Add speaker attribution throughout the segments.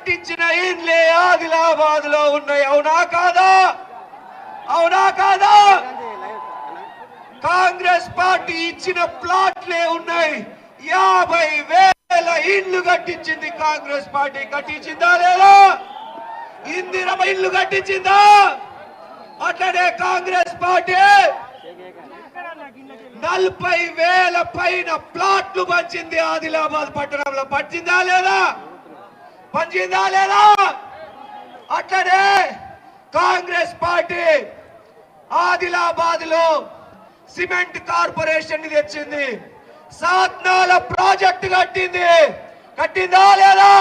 Speaker 1: కట్టించిన ఇండ్లే ఆదిలాబాద్ లో ఉన్నాయి. అవునా కాదా? అవునా కాదా? కాంగ్రెస్ పార్టీ ఇచ్చిన ప్లాట్లే ఉన్నాయి. 50,000 ఇళ్లు కట్టించింది కాంగ్రెస్ పార్టీ. కట్టించిందా లేదా? ఇందిరమ్మ ఇల్లు కట్టించిందా? అట్లనే కాంగ్రెస్ పార్టీ 40,000 పైన ప్లాట్లు పంచింది ఆదిలాబాద్ పట్టణంలో. పంచిందా లేదా? పంచిందా లేదా? అట్లనే కాంగ్రెస్ పార్టీ ఆదిలాబాద్ లో సిమెంట్ కార్పొరేషన్ తెచ్చింది. సాత్నాల ప్రాజెక్టు కట్టింది. కట్టిందా లేదా?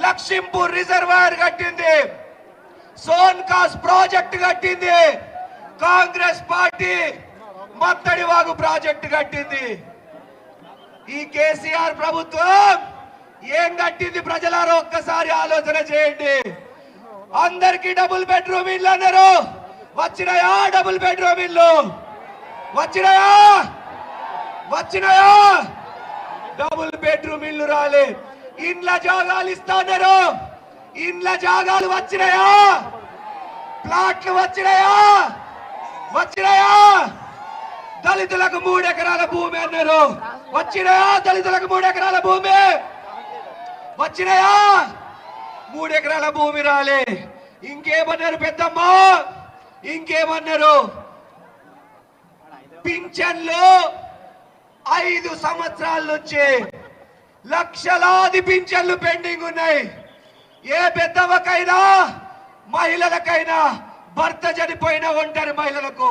Speaker 1: లక్ష్మీపూర్ రిజర్వాయర్ కట్టింది. సోన్కాస్ ప్రాజెక్టు కట్టింది. కాంగ్రెస్ పార్టీ మత్తడివాగు ప్రాజెక్టు కట్టింది. ఈ కేసీఆర్ ప్రభుత్వం ఏం కట్టింది ప్రజలారా ఒక్కసారి ఆలోచన చేయండి. అందరికి డబుల్ బెడ్రూమ్ ఇల్లు అన్నారు. వచ్చినాయా డబుల్ బెడ్రూమ్ ఇల్లు? వచ్చినాయా? వచ్చినాయా? డబుల్ బెడ్రూమ్ ఇల్లు రాలే. ఇండ్ల జాగాలు ఇస్తాన్నారు. ఇండ్ల జాగాలు వచ్చినాయా? ప్లాట్లు వచ్చినాయా? వచ్చినాయా? దళితులకు 3 ఎకరాల భూమి అన్నారు. వచ్చినాయా? దళితులకు 3 ఎకరాల భూమి వచ్చినాయా? 3 ఎకరాల భూమి రాలే. ఇంకేమన్నారు పెద్దమ్మ? ఇంకేమన్నారు? పింఛన్లు 5 సంవత్సరాల నుంచి లక్షలాది పింఛన్లు పెండింగ్ ఉన్నాయి. ఏ పెద్దవకైనా మహిళలకైనా భర్త చనిపోయిన ఒంటరి మహిళలకు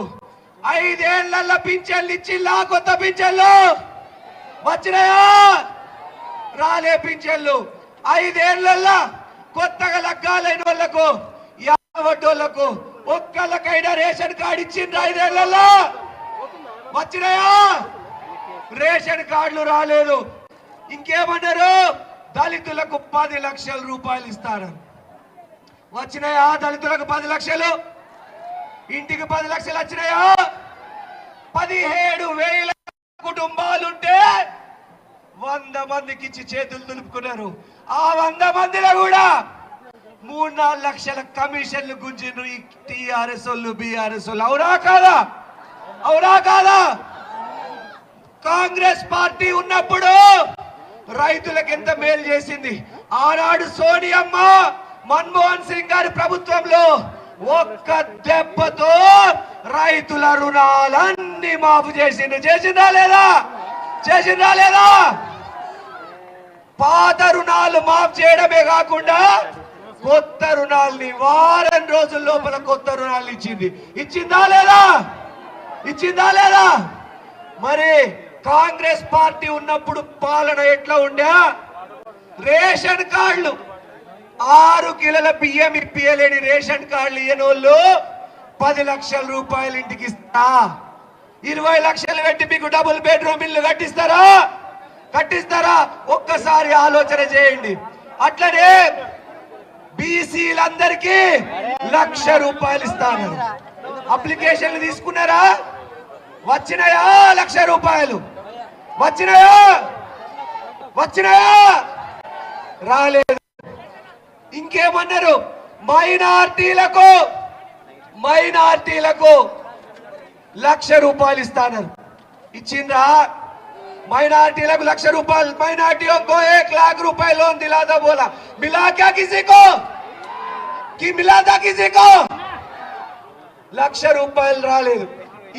Speaker 1: 5 ఏళ్ల పింఛన్లు ఇచ్చిల్లా? కొత్త పింఛన్లు వచ్చినాయా? రాలే పింఛన్లు. 5 ఏళ్ల కొత్తగా లగ్గాలైన వాళ్లకు 50 వాళ్లకు ఒక్కళ్ళకైనా రేషన్ కార్డు ఇచ్చిండ్రు? 5 ఏళ్లలో వచ్చినాయా? రేషన్ కార్డులు రాలేదు. ఇంకేమన్నారు? దళితులకు 10 లక్షల రూపాయలు ఇస్తారు. వచ్చినాయా? దళితులకు 10 లక్షలు. ఇంటికి 10 లక్షలు వచ్చినాయా? 17,000 కుటుంబాలుంటే 100 మందికి ఇచ్చి చేతులు దులుపుకున్నారు. ఆ 100 మందిలో కూడా 3-4 లక్షల కమిషన్లు గుంజిను ఈ టిఆర్ఎస్ వాళ్ళు, బిఆర్ఎస్ వాళ్ళు. అవునా కాదా? అవునా కాదా? కాంగ్రెస్ పార్టీ ఉన్నప్పుడు రైతులకు ఎంత మేలు చేసింది. ఆనాడు సోనియమ్మ మన్మోహన్ సింగ్ గారి ప్రభుత్వంలో ఒక్క దెబ్బతో రైతుల రుణాలన్నీ మాఫు చేసింది. చేసిందా లేదా? చేసిందా లేదా? పాత రుణాలు మాఫ్ చేయడమే కాకుండా కొత్త రుణాలని వారం రోజుల లోపల కొత్త రుణాలు ఇచ్చింది. ఇచ్చిందా లేదా? ఇచ్చిందా లేదా? మరి కాంగ్రెస్ పార్టీ ఉన్నప్పుడు పాలన ఎట్లా ఉండే? రేషన్ కార్డులు 6 కిలోల బియ్యం ఇప్పియలేని రేషన్ కార్డులు ఇయ్యనోళ్ళు 10 లక్షల రూపాయలు ఇంటికి ఇస్తా. 20 లక్షలు పెట్టి మీకు డబుల్ బెడ్రూమ్ ఇల్లు కట్టిస్తారా? కట్టిస్తారా? ఒక్కసారి ఆలోచన చేయండి. అట్లనే బీసీలందరికీ 1,00,000 రూపాయలు ఇస్తాను. అప్లికేషన్లు తీసుకున్నారా? వచ్చినాయా? 1,00,000 రూపాయలు వచ్చినాయా? వచ్చినాయా? రాలేదు. ఇంకేమన్నారు? మైనార్టీలకు 1,00,000 రూపాయలు ఇస్తాను. ఇచ్చిండ్రా? మైనాर्टीలకు 1,00,000 रुपए माइनॉरिटियों को 1,00,000 रुपए लोन दिला था. बोला मिला क्या किसी को? कि मिला था किसी को? 1,00,000 రూపాయలు రాలేదు.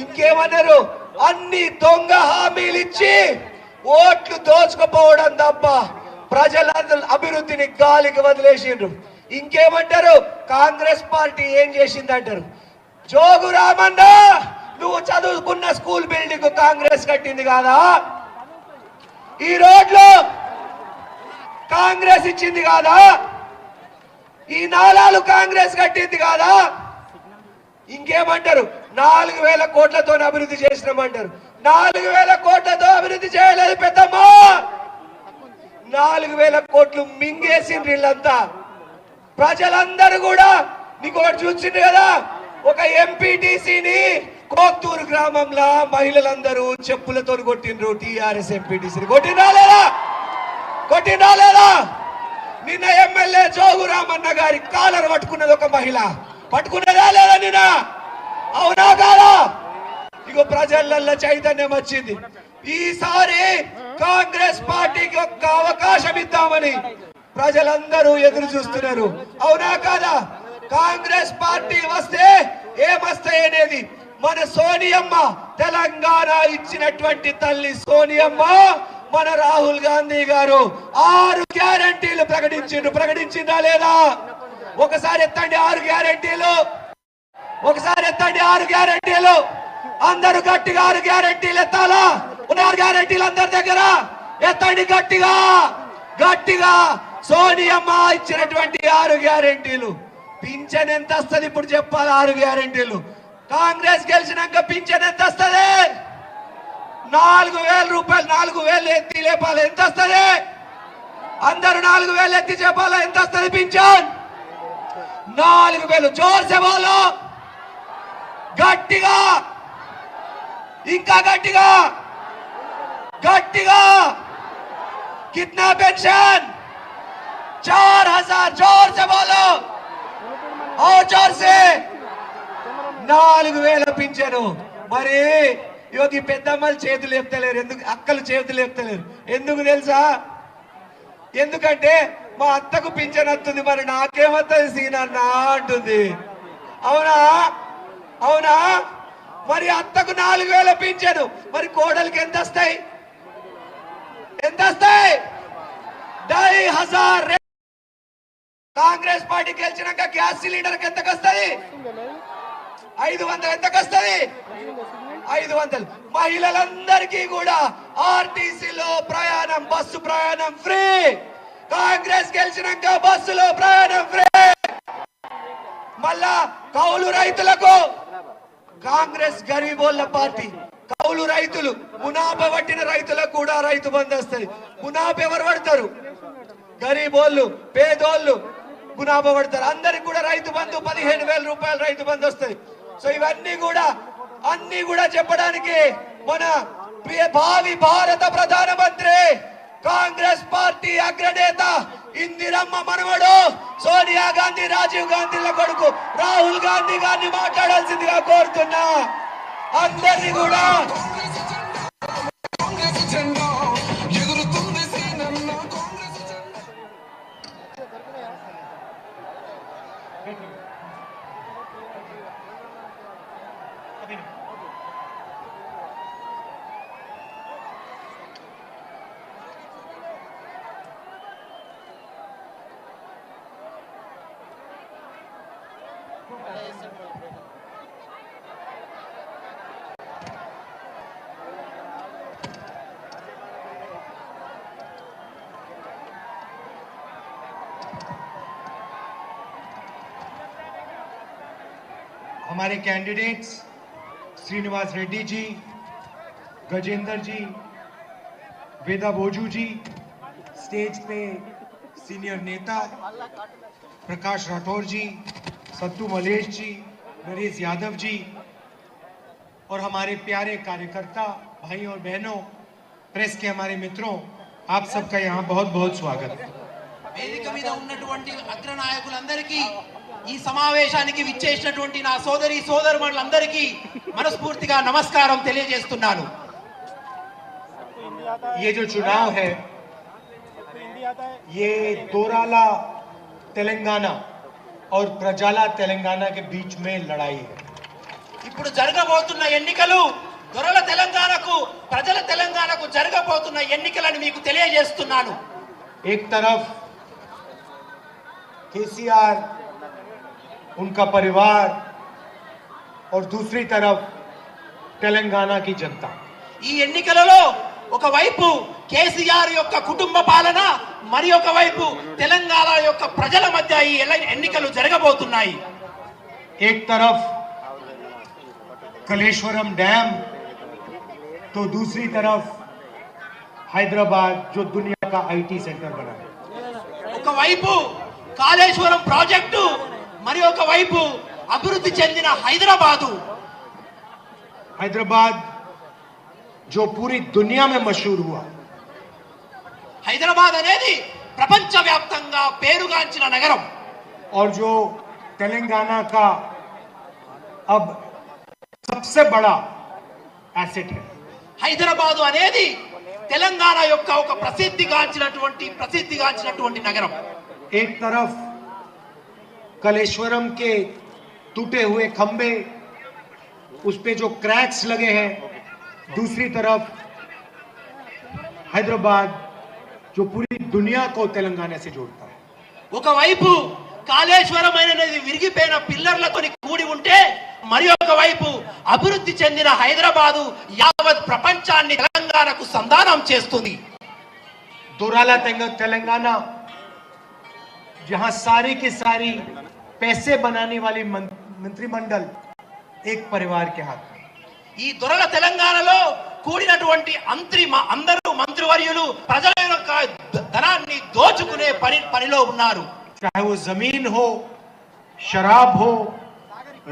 Speaker 1: ఇంకేమన్నారు? అన్ని దొంగ హామీలు ఇచ్చి ఓట్లు దోచుకుపోవడం తప్ప ప్రజల అభివృద్ధిని గాలికి వదిలేసిండ్రు. ఇంకేమంటారు? కాంగ్రెస్ పార్టీ ఏం చేసిందంటారు? జోగు రామన్న నువ్వు చదువుకున్న స్కూల్ బిల్డింగ్ కాంగ్రెస్ కట్టింది కాదా? ఈ రోడ్లు కాంగ్రెస్ ఇచ్చింది కాదా? ఈ నాలాలు కాంగ్రెస్ కట్టింది కాదా? ఇంకేమంటారు? 4,000 కోట్లతో అభివృద్ధి చేసినామంటారు. 4,000 కోట్లతో అభివృద్ధి చేయలేదు పెద్దమ్మ. 4,000 కోట్లు మింగేసిండ్రు వీళ్ళంతా. ప్రజలందరూ కూడా నీకు ఒకటి చూసిండ్రు కదా, ఒక ఎంపీటీసీని కోక్తూరు గ్రామంలో మహిళలందరూ చెప్పులతో కొట్టిండ్రు. టీఆర్ఎస్ ఎంపీటీసీని కొట్టినా లేదా? కొట్టినా లేదా? నిన్న ఎమ్మెల్యే జోగురామన్న గారి కాలర్ పట్టుకున్నది ఒక మహిళ. పట్టుకున్నదా లేదా నిన్న? అవునా కాదా? ఇగో ప్రజలలో చైతన్యం వచ్చింది. ఈసారి కాంగ్రెస్ పార్టీకి ఒక్క అవకాశం ఇద్దామని ప్రజలందరూ ఎదురు చూస్తున్నారు. అవునా కాదా? కాంగ్రెస్ పార్టీ వస్తే ఏమస్తాయి అనేది మన సోనియమ్మ, తెలంగాణ ఇచ్చినటువంటి తల్లి సోనియమ్మ, మన రాహుల్ గాంధీ గారు 6 గ్యారెంటీలు ప్రకటించిందా లేదా? ఒకసారి ఎత్తండి 6 గ్యారెంటీలు. ఒకసారి ఎత్తండి 6 గ్యారెంటీలు. అందరూ గట్టిగా 6 గ్యారెంటీలు ఎత్తాలా? 6 గ్యారెంటీలు అందరి దగ్గర ఎత్తండి గట్టిగా గట్టిగా. సోనియమ్మ ఇచ్చినటువంటి 6 గ్యారెంటీలు. పింఛన్ ఎంత వస్తుంది ఇప్పుడు చెప్పాలి? 6 గ్యారెంటీలు. కాంగ్రెస్ గెలిచినాక పింఛన్ ఎంత వస్తుంది? 4,000 రూపాయలు. 4,000 ఎత్తి లేపాలి. ఎంత వస్తుంది? అందరూ 4,000 ఎత్తి చెప్పాలి. ఎంత వస్తుంది పింఛన్? 4,000. జోర్సే బోలో, గట్టిగా, ఇంకా గట్టిగా గట్టిగా. कितना पेंशन? 4,000. जोर से बोलो और जोर से. 4,000 పింఛను. మరి యోగి పెద్దమ్మలు చేతులు లేపుతలేరు. ఎందుకు? అక్కలు చేతులు లేపుతలేరు. ఎందుకు తెలుసా? ఎందుకంటే మా అత్తకు పింఛన్ వస్తుంది, మరి నాకేమవుతుంది సీనన్న అంటుంది. అవునా? అవునా? మరి అత్తకు 4,000 పింఛను, మరి కోడలికి ఎంత వస్తాయి? ఎంత వస్తాయి? 2,500. కాంగ్రెస్ పార్టీ గెలిచినాక గ్యాస్ సిలిండర్ కి ఎంతకు వస్తుంది? 500. ఎంతకు వస్తుంది? 500. మహిళలందరికీ కూడా ఆర్టీసీలో ప్రయాణం, బస్సు ప్రయాణం ఫ్రీ. కాంగ్రెస్ గెలిచినాక బస్సులో ప్రయాణం ఫ్రీ. మళ్ళా కౌలు రైతులకు కాంగ్రెస్ గరీబోళ్ళ పార్టీ. కౌలు రైతులు, మునాభ పట్టిన రైతులకు కూడా రైతు బంధు వస్తుంది. మునాభ ఎవరు పడతారు? గరీబోళ్ళు, పేదోళ్ళు మునాభ పడతారు. అందరికి కూడా రైతు బంధు 15,000 రూపాయలు రైతు బంధు వస్తుంది. సో ఇవన్నీ కూడా చెప్పడానికి మన భావి భారత ప్రధానమంత్రి, కాంగ్రెస్ పార్టీ అగ్రనేత ఇందిరమ్మ మనవడు సోనియా గాంధీ, రాజీవ్ గాంధీల కొడుకు రాహుల్ గాంధీ గారిని మాట్లాడాల్సిందిగా కోరుతున్నా. అందరినీ కూడా
Speaker 2: हमारे कैंडिडेट्स श्रीनिवास रेड्डी जी, गजेंद्र जी, वेदा भोजू जी, स्टेज पे सीनियर नेता प्रकाश राठौर जी, सत्तू मलेश जी, नरेश यादव जी और हमारे प्यारे कार्यकर्ता भाई और बहनों, प्रेस के हमारे मित्रों, आप सबका यहाँ बहुत बहुत स्वागत है।
Speaker 3: వేదిక మీద ఉన్నటువంటి అగ్రనాయకులందరికీ, ఈ సమావేశానికి విచ్చేసినటువంటి నా సోదరి సోదరుమణులందరికీ మనస్ఫూర్తిగా నమస్కారం తెలియజేస్తున్నాను.
Speaker 2: ये जो चुनाव है ये दोराला तेलंगाना और प्रजाला तेलंगाना के बीच में लड़ाई है।
Speaker 3: ఇప్పుడు జరగబోతున్న ఎన్నికలు దొరల తెలంగాణకు, ప్రజల తెలంగాణకు జరగబోతున్న ఎన్నికలని మీకు తెలియజేస్తున్నాను.
Speaker 2: एक तरफ केसीआर, उनका परिवार और दूसरी तरफ तेलंगाना की जनता.
Speaker 3: ఈ ఎన్నికలలో ఒకవైపు కేసీఆర్ యొక్క కుటుంబ పాలన, మరి ఒకవైపు తెలంగాణ యొక్క ప్రజల మధ్య ఈ ఎన్నికలు జరగబోతున్నాయి.
Speaker 2: एक तरफ कलेश्वरम डैम तो दूसरी तरफ हैदराबाद जो दुनिया का आईटी सेंटर बना है.
Speaker 3: ఒకవైపు కాళేశ్వరం ప్రాజెక్టు, మరి ఒకవైపు అభివృద్ధి చెందిన హైదరాబాదు.
Speaker 2: हैदराबाद जो पूरी दुनिया में मशहूर हुआ,
Speaker 3: హైదరాబాద్ అనేది ప్రపంచవ్యాప్తంగా పేరుగాంచిన నగరం.
Speaker 2: और जो तेलंगाना का अब सबसे बड़ा एसेट है.
Speaker 3: హైదరాబాదు అనేది తెలంగాణ యొక్క ఒక ప్రసిద్ధిగాంచినటువంటి నగరం.
Speaker 2: एक तरफ कलेश्वरम के टूटे हुए खंबे, उस पे जो क्रैक्स लगे हैं, दूसरी तरफ हैदराबाद जो पूरी दुनिया को तेलंगाना से जोड़ता है.
Speaker 3: ఒకవైపు కాళేశ్వరం అనేది విరిగిపోయిన పిల్లర్లతో కూడి ఉంటే మరి ఒక వైపు అభివృద్ధి చెందిన హైదరాబాదు యావత్ ప్రపంచాన్ని తెలంగాణకు సంధానం చేస్తుంది.
Speaker 2: दोराला तेलंगाना जहां सारी की सारी पैसे बनाने वाली मंत्रिमंडल एक परिवार के हाथ में.
Speaker 3: ఈ దొరల తెలంగాణలో కూడినటువంటి అందరూ మంత్రివర్యులు ప్రజల యొక్క ధనాన్ని దోచుకునే పనిలో ఉన్నారు.
Speaker 2: चाहे वो जमीन हो, शराब हो,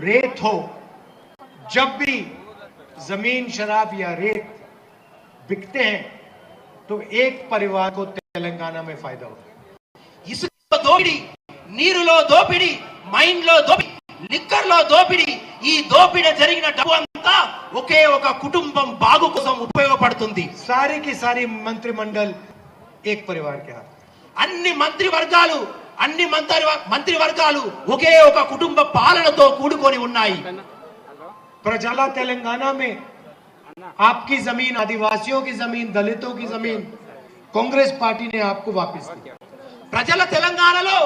Speaker 2: रेत हो, जब भी जमीन, शराब या रेत बिकते हैं तो एक परिवार को तेलंगाना में फायदा होता है.
Speaker 3: ఇసుకలో దోపిడి, నీరులో దోపిడి, మైన్లో దోపిడి, లిక్కర్లో దోపిడి, ఈ దోపిడి జరిగిన డబ్బు అంతా ఒకే ఒక కుటుంబం బాగు కోసం ఉపయోగపడుతుంది.
Speaker 2: सारी की सारी मंत्रिमंडल एक परिवार के हाथ.
Speaker 3: అన్ని మంత్రివర్గాలు ఒకే ఒక కుటుంబ పాలనతో కూడుకొని ఉన్నాయి.
Speaker 2: प्रजाला तेलंगाना में आपकी जमीन, आदिवासियों की जमीन, दलितों की जमीन कांग्रेस पार्टी ने आपको वापस दी.
Speaker 3: ప్రజల తెలంగాణలో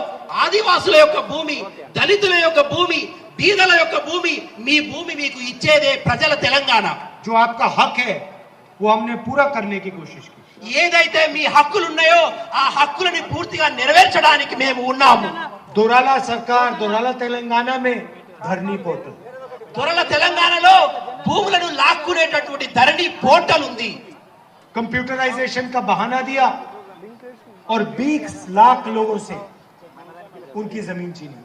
Speaker 3: ఆదివాసుల యొక్క భూమి, దళితుల యొక్క భూమి, బీదల యొక్క భూమి, మీ భూమి మీకు ఇచ్చేదే ప్రజల తెలంగాణ.
Speaker 2: जो आपका हक है वो हमने पूरा करने की कोशिश की.
Speaker 3: ఏదైతే మీ హక్కులు ఉన్నాయో ఆ హక్కులని పూర్తిగా నెరవేర్చడానికి మేము ఉన్నాము.
Speaker 2: दोराला सरकार, दोराला तेलंगाना में धरनी पोर्टल,
Speaker 3: దొరల తెలంగాణలో భూములను లాక్కునేటటువంటి ధరణి పోర్టల్ ఉంది.
Speaker 2: कंप्यूटराइजेशन का बहाना दिया और 20 लाख लोगों से उनकी जमीन छीनी.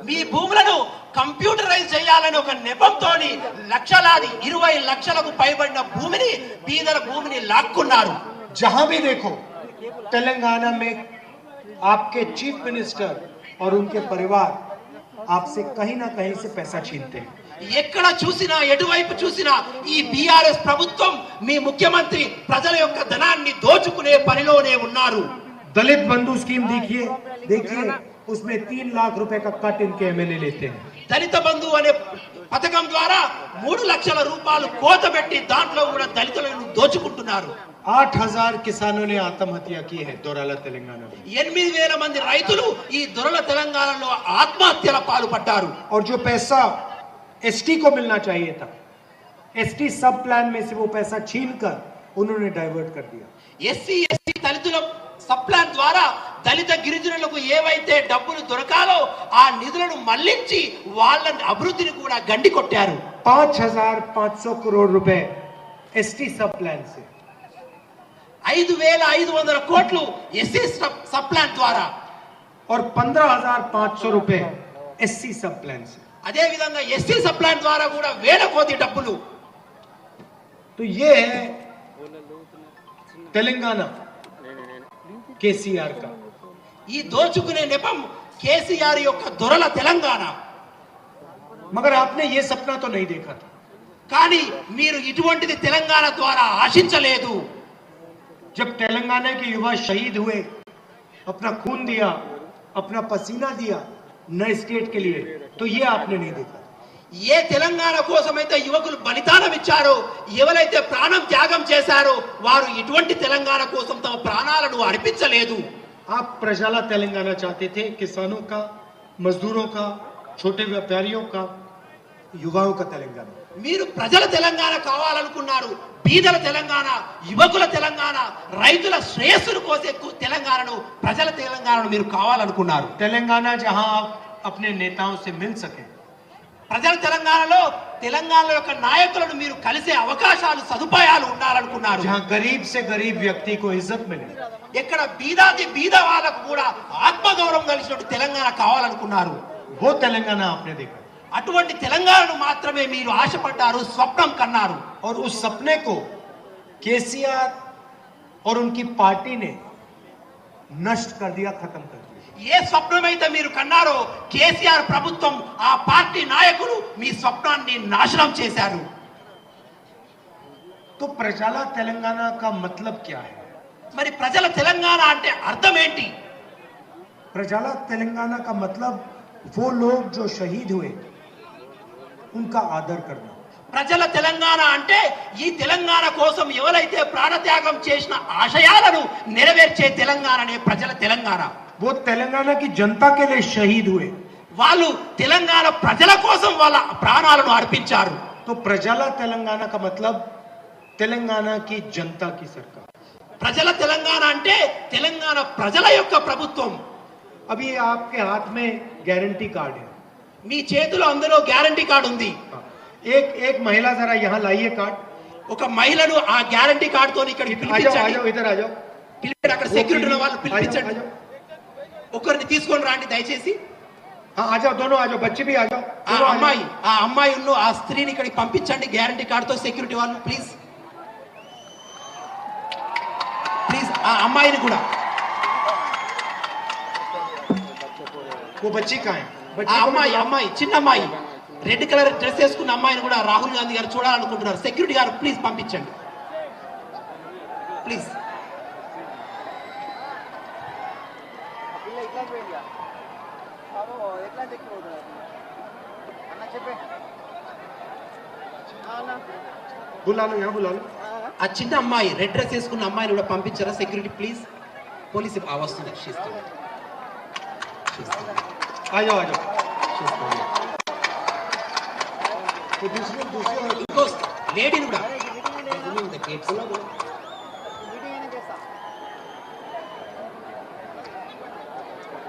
Speaker 3: మీ భూములను కంప్యూటరైజ్ చేయాలని ఒక నెపంతోని లక్షలాది 20 లక్షలకు పైబడిన భూమిని, బీదల భూమిని లాక్కున్నారు.
Speaker 2: जहां भी देखो तेलंगाना में आपके चीफ मिनिस्टर और उनके परिवार आपसे कहीं ना कहीं से पैसा छीनते हैं.
Speaker 3: ఎక్కడ చూసినా, ఎటువైపు చూసినా ఈ బీఆర్ఎస్ ప్రభుత్వం, మీ ముఖ్యమంత్రి ప్రజల యొక్క ధనాన్ని దోచుకునే పనిలోనే ఉన్నారు.
Speaker 2: दलित बंधु स्कीम देखिए उसमें 3 लाख रुपए का कट इनके एमएलए लेते हैं.
Speaker 3: దళిత బంధు అనే పథకం ద్వారా 3 లక్షల రూపాయలు కోత పెట్టి దాంట్లో కూడా దళితులను దోచుకుంటున్నారు.
Speaker 2: 8,000 किसानों ने आत्महत्या की है दोराला तेलंगाना में.
Speaker 3: 8,000 మంది రైతులు ఈ దొరల తెలంగాణలో ఆత్మహత్యల పాల్పడ్డారు.
Speaker 2: और जो पैसा एसटी को मिलना चाहिए था, एसटी सब प्लान में से वो पैसा छीनकर उन्होंने डाइवर्ट कर दिया.
Speaker 3: ఎస్సీ ఎస్టీ దళితుల సబ్ ప్లాన్ ద్వారా దళిత గిరిజనులకు ఏవైతే డబ్బులు దొరకాలో ఆ నిధులను మళ్లించి వాళ్ళ అభివృద్ధిని కూడా గండి కొట్టారు.
Speaker 2: 5,500 करोड़ रुपए एसटी सब प्लान से,
Speaker 3: 5,500 కోట్లు ఎస్సీ సబ్ ప్లాన్ ద్వారా
Speaker 2: और 15,500 रुपए एससी सब प्लान से.
Speaker 3: అదే విధంగా ఎస్సీ సబ్ ప్లాన్ ద్వారా కూడా వేల కోటి డబ్బులు.
Speaker 2: तो ये है तेलंगाना केसीआर का.
Speaker 3: ఈ దోచుకునే నెపం కేసీఆర్ యొక్క దొరల తెలంగాణ.
Speaker 2: मगर आपने ये सपना तो नहीं देखा था.
Speaker 3: కానీ మీరు ఇటువంటిది తెలంగాణ ద్వారా ఆశించలేదు.
Speaker 2: जब तेलंगाना के युवा शहीद हुए, अपना खून दिया, अपना पसीना दिया नए स्टेट के लिए, तो ये आपने नहीं देखा.
Speaker 3: ఏ తెలంగాణ కోసమైతే యువకులు బలిదానం ఇచ్చారో, ఎవరైతే ప్రాణం త్యాగం చేశారో వారు ఇటువంటి తెలంగాణ కోసం తమ ప్రాణాలను అర్పించలేదు.
Speaker 2: आप प्रजाला तेलंगाना चाहते थे, किसानों का, मजदूरों का, छोटे व्यापारियों का, युवाओं का तेलंगाना.
Speaker 3: మీరు ప్రజల తెలంగాణ కావాలనుకున్నారు. బీదల తెలంగాణ, యువకుల తెలంగాణ, రైతుల శ్రేయస్సును కోసే తెలంగాణను, ప్రజల తెలంగాణను మీరు కావాలనుకున్నారు.
Speaker 2: तेलंगाना जहां आप अपने नेताओं से मिल सके,
Speaker 3: ప్రజల తెలంగాణలో తెలంగాణ యొక్క నాయకులను మీరు కలిసే అవకాశాలు, సదుపాయాలు ఉండాలనుకున్నారు.
Speaker 2: जहां गरीब से गरीब व्यक्ति को इज्जत मिले,
Speaker 3: ఎక్కడ బీదాది బీద వాళ్ళకు కూడా ఆత్మగౌరవం కలిసినట్టు తెలంగాణ కావాలనుకున్నారు.
Speaker 2: वो तेलंगाना आपने देखा.
Speaker 3: అటువంటి తెలంగాణను మాత్రమే మీరు ఆశపడ్డారు, స్వప్నం కన్నారు.
Speaker 2: और उस सपने को केसीआर और उनकी पार्टी ने नष्ट कर दिया, खत्म कर दिया।
Speaker 3: ఏ స్వప్నమైతే మీరు కన్నారో కేసీఆర్ ప్రభుత్వం ఆ పార్టీ నాయకులు మీ స్వప్నాన్ని నాశనం చేశారు.
Speaker 2: तो प्रजाला तेलंगाना का मतलब क्या है?
Speaker 3: మరి ప్రజల తెలంగాణ అంటే అర్థం ఏంటి?
Speaker 2: प्रजाला तेलंगाना का मतलब वो लोग जो शहीद हुए उनका आदर करना।
Speaker 3: ప్రజల తెలంగాణ అంటే ఈ తెలంగాణ కోసం ఎవరైతే ప్రాణత్యాగం చేసిన ఆశయాలను నెరవేర్చే తెలంగాణనే ప్రజల తెలంగాణ.
Speaker 2: वो तेलंगाना की जनता के लिए शहीद हुए।
Speaker 3: వాళ్ళు తెలంగాణ ప్రజల కోసం వాళ్ళ ప్రాణాలను అర్పించారు.
Speaker 2: तो प्रजाला तेलंगाना का मतलब तेलंगाना की जनता की सरकार।
Speaker 3: ప్రజల తెలంగాణ అంటే తెలంగాణ ప్రజల యొక్క ప్రభుత్వం.
Speaker 2: अभी आपके हाथ में गारंटी कार्ड है।
Speaker 3: మీ చేతిలో అందులో గ్యారంటీ కార్డు ఉంది.
Speaker 2: एक महिला जरा यहाँ लाइए कार्ड।
Speaker 3: ఒక మహిళను ఆ గ్యారంటీ కార్డుతో ఇక్కడికి
Speaker 2: आ
Speaker 3: పిలిపించండి.
Speaker 2: जाओ इधर आ जाओ।
Speaker 3: పిలిపించండి, అక్కడ సెక్యూరిటీ ఉన్న వాళ్ళు పిలిపించండి. ఒకరిని తీసుకొని రండి దయచేసి.
Speaker 2: हाँ आ जाओ, दोनों आ जाओ, बच्चे भी आ जाओ।
Speaker 3: ఆ అమ్మాయి ఆ స్త్రీని ఇక్కడికి పంపించండి గ్యారంటీ కార్డుతో. సెక్యూరిటీ వాళ్ళు ప్లీజ్ ప్లీజ్ ఆ అమ్మాయిని కూడా.
Speaker 2: वो बच्ची कहाँ है?
Speaker 3: ఆ అమ్మాయి చిన్న అమ్మాయి రెడ్ కలర్ డ్రెస్ వేసుకున్న అమ్మాయిని కూడా రాహుల్ గాంధీ గారు చూడాలనుకుంటున్నారు. సెక్యూరిటీ గారు ప్లీజ్ పంపించండి ప్లీజ్.
Speaker 2: बुला लो, यहाँ बुला लो।
Speaker 3: ఆ చిన్న అమ్మాయి రెడ్ డ్రెస్ వేసుకున్న అమ్మాయిని కూడా పంపించారా సెక్యూరిటీ ప్లీజ్. పోలీసు వస్తుంది.
Speaker 2: आ जाओ आ जाओ। तो दूसरे
Speaker 3: ఇంకో లేడీని కూడా